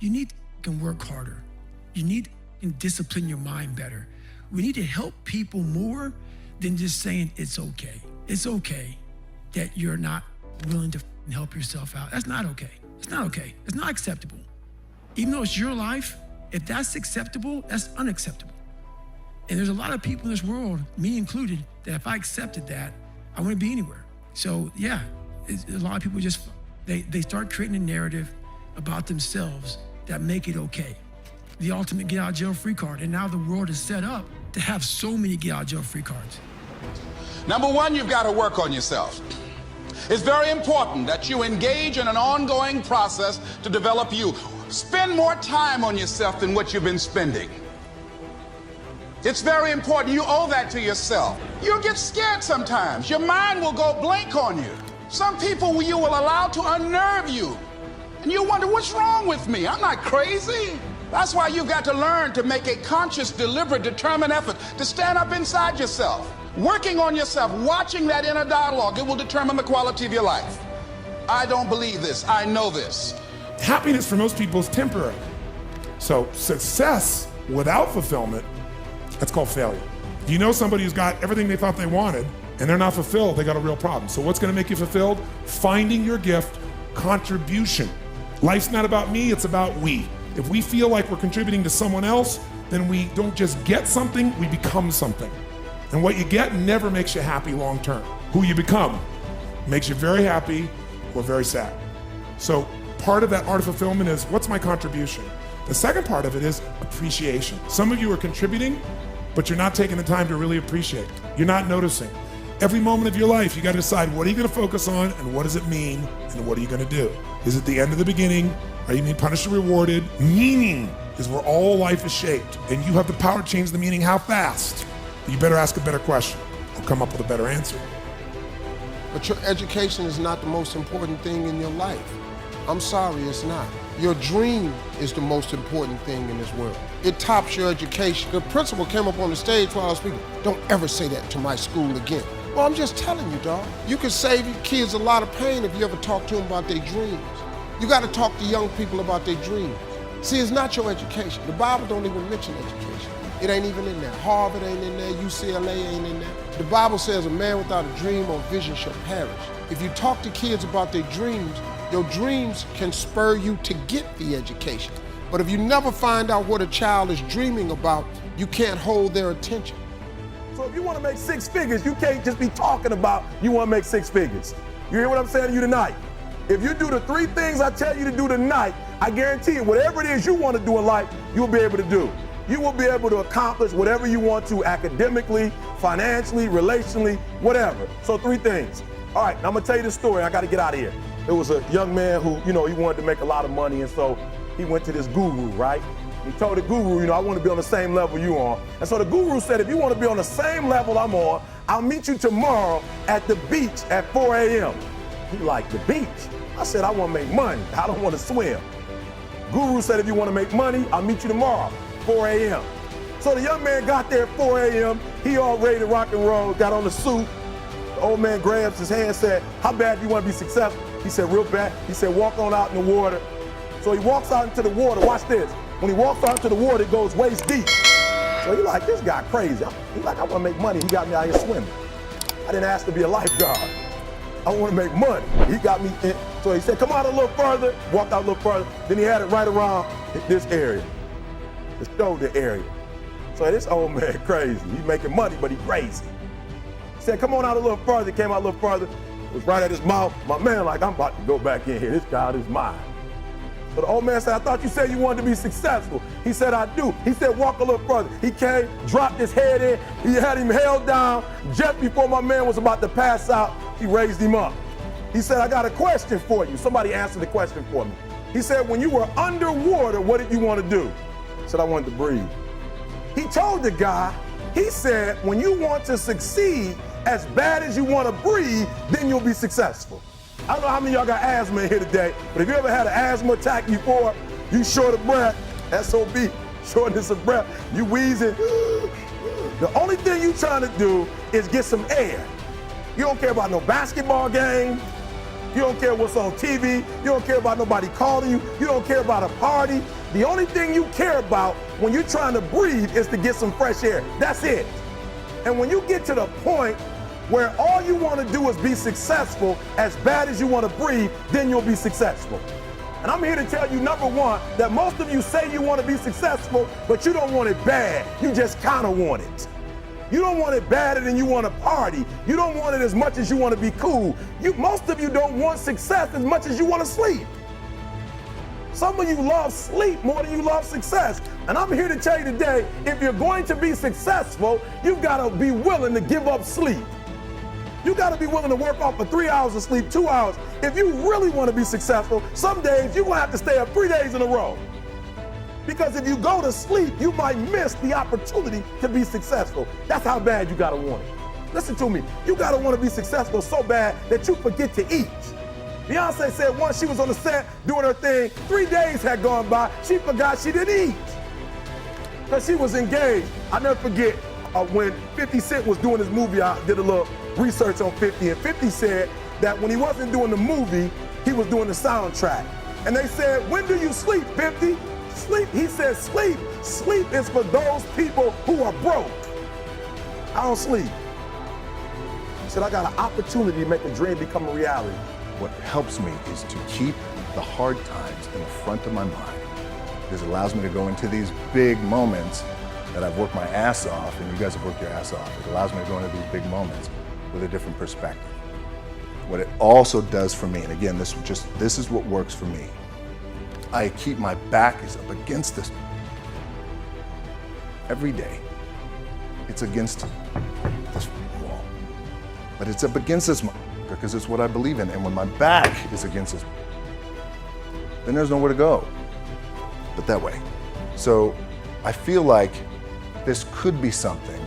you need to work harder. You need to discipline your mind better. We need to help people more than just saying it's okay. It's okay that you're not willing to help yourself out. That's not okay. It's not okay. It's not acceptable. Even though it's your life, if that's acceptable, that's unacceptable. And there's a lot of people in this world, me included, that if I accepted that, I wouldn't be anywhere. So yeah, a lot of people just, they start creating a narrative about themselves that make it okay. The ultimate get out of jail free card. And now the world is set up to have so many get out of jail free cards. Number one, you've got to work on yourself. It's very important that you engage in an ongoing process to develop you. Spend more time on yourself than what you've been spending. It's very important. You owe that to yourself. You'll get scared sometimes. Your mind will go blank on you. Some people you will allow to unnerve you. And you wonder, what's wrong with me? I'm not crazy. That's why you've got to learn to make a conscious, deliberate, determined effort to stand up inside yourself. Working on yourself, watching that inner dialogue, it will determine the quality of your life. I don't believe this. I know this. Happiness for most people is temporary. So success without fulfillment, that's called failure. You know somebody who's got everything they thought they wanted and they're not fulfilled, they got a real problem. So what's gonna make you fulfilled? Finding your gift, contribution. Life's not about me, it's about we. If we feel like we're contributing to someone else, then we don't just get something, we become something. And what you get never makes you happy long term. Who you become makes you very happy or very sad. So part of that art of fulfillment is, what's my contribution? The second part of it is appreciation. Some of you are contributing, but you're not taking the time to really appreciate. You're not noticing. Every moment of your life, you got to decide, what are you going to focus on and what does it mean and what are you going to do? Is it the end of the beginning? Are you being punished or rewarded? Meaning is where all life is shaped, and you have the power to change the meaning. How fast? You better ask a better question or come up with a better answer. But your education is not the most important thing in your life. I'm sorry, it's not. Your dream is the most important thing in this world. It tops your education. The principal came up on the stage while I was speaking. Don't ever say that to my school again. Well, I'm just telling you, dog. You can save your kids a lot of pain if you ever talk to them about their dreams. You got to talk to young people about their dreams. See, it's not your education. The Bible don't even mention education. It ain't even in there. Harvard ain't in there. UCLA ain't in there. The Bible says a man without a dream or vision shall perish. If you talk to kids about their dreams, your dreams can spur you to get the education. But if you never find out what a child is dreaming about, you can't hold their attention. So if you want to make 6 figures, you can't just be talking about you want to make 6 figures. You hear what I'm saying to you tonight? If you do the 3 things I tell you to do tonight, I guarantee you, whatever it is you want to do in life, you'll be able to do. You will be able to accomplish whatever you want to academically, financially, relationally, whatever. So 3 things. All right, now I'm gonna tell you the story. I gotta get out of here. There was a young man who, he wanted to make a lot of money, and so he went to this guru, right? He told the guru, I want to be on the same level you on. And so the guru said, if you want to be on the same level I'm on, I'll meet you tomorrow at the beach at 4 a.m. He like, the beach? I said, I want to make money. I don't want to swim. Guru said, if you want to make money, I'll meet you tomorrow, 4 a.m. So the young man got there at 4 a.m. He all ready to rock and roll, got on the suit. The old man grabs his hand and said, how bad do you want to be successful? He said, real bad. He said, walk on out in the water. So he walks out into the water. Watch this. When he walks out into the water, it goes waist deep. So he like, this guy crazy. He like, I want to make money. He got me out here swimming. I didn't ask to be a lifeguard. I want to make money. He got me in. So he said, come out a little further. Walked out a little further. Then he had it right around this area, the shoulder area. So this old man crazy. He's making money, but he crazy. He said, come on out a little further. He came out a little further. It was right at his mouth. My man like, I'm about to go back in here. This God is mine. So the old man said, I thought you said you wanted to be successful. He said, I do. He said, walk a little further. He came, dropped his head in. He had him held down. Just before my man was about to pass out, he raised him up. He said, I got a question for you. Somebody answered the question for me. He said, when you were underwater, what did you want to do? I said, I wanted to breathe. He told the guy, he said, when you want to succeed as bad as you want to breathe, then you'll be successful. I don't know how many of y'all got asthma in here today, but if you ever had an asthma attack before, you short of breath, SOB, shortness of breath, you wheezing. The only thing you trying to do is get some air. You don't care about no basketball game. You don't care what's on TV. You don't care about nobody calling you. You don't care about a party. The only thing you care about when you're trying to breathe is to get some fresh air. That's it. And when you get to the point where all you want to do is be successful as bad as you want to breathe, then you'll be successful. And I'm here to tell you, number one, that most of you say you want to be successful, but you don't want it bad. You just kind of want it. You don't want it badder than you want to party. You don't want it as much as you want to be cool. Most of you don't want success as much as you want to sleep. Some of you love sleep more than you love success. And I'm here to tell you today, if you're going to be successful, you've got to be willing to give up sleep. You got to be willing to work off for 3 hours of sleep, 2 hours. If you really want to be successful, some days you're going to have to stay up 3 days in a row. Because if you go to sleep, you might miss the opportunity to be successful. That's how bad you got to want it. Listen to me. You got to want to be successful so bad that you forget to eat. Beyonce said once she was on the set doing her thing, 3 days had gone by, she forgot she didn't eat. Because she was engaged. I never forget when 50 Cent was doing his movie, I did a little research on 50, and 50 said that when he wasn't doing the movie, he was doing the soundtrack. And they said, when do you sleep, 50? Sleep. He said, sleep. Sleep is for those people who are broke. I don't sleep. He said, I got an opportunity to make a dream become a reality. What helps me is to keep the hard times in the front of my mind, because it allows me to go into these big moments that I've worked my ass off, and you guys have worked your ass off. It allows me to go into these big moments with a different perspective. What it also does for me, and again, this is what works for me. I keep my back is up against this every day. It's against this wall, but it's up against this because it's what I believe in. And when my back is against this, then there's nowhere to go but that way. So I feel like this could be something,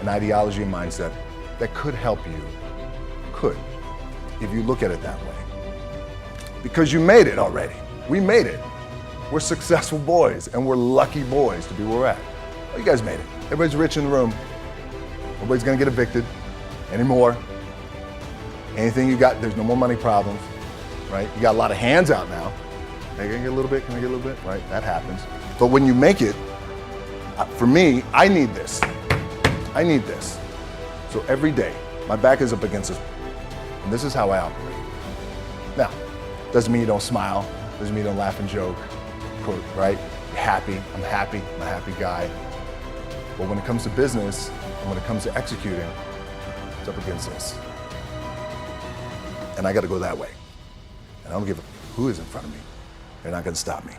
an ideology and mindset that could help you, if you look at it that way. Because you made it already. We made it. We're successful boys, and we're lucky boys to be where we're at. Well, you guys made it. Everybody's rich in the room. Nobody's gonna get evicted anymore. Anything you got, there's no more money problems, right? You got a lot of hands out now. Can I get a little bit? Can I get a little bit? Right, that happens. But when you make it, for me, I need this. I need this. So every day, my back is up against this, and this is how I operate. Now, doesn't mean you don't smile, doesn't mean you don't laugh and joke, right? You're happy, I'm a happy guy. But when it comes to business, and when it comes to executing, it's up against this. And I gotta go that way. And I don't give a who is in front of me. They're not gonna stop me.